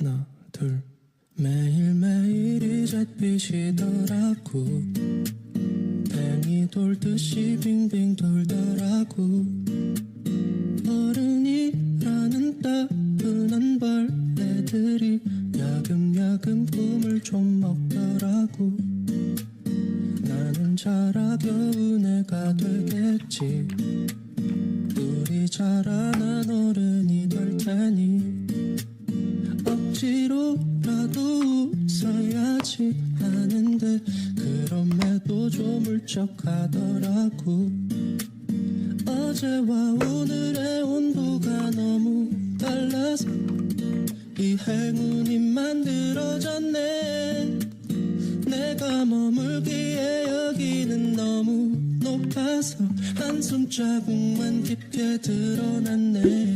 하나 둘 매일매일 이제 빗이더라고 뱅이 돌듯이 빙빙 돌더라고 어른이라는 따분한 벌레들이 야금야금 꿈을 좀 먹더라고 나는 자라 겨운 애가 되겠지 우리 자라난 어른이 될 테니 억지로라도 웃어야지 하는데 그럼에도 좀 울적하더라고 어제와 오늘의 온도가 너무 달라서 이 행운이 만들어졌네 내가 머물기에 여기는 너무 높아서 한숨 자국만 깊게 드러났네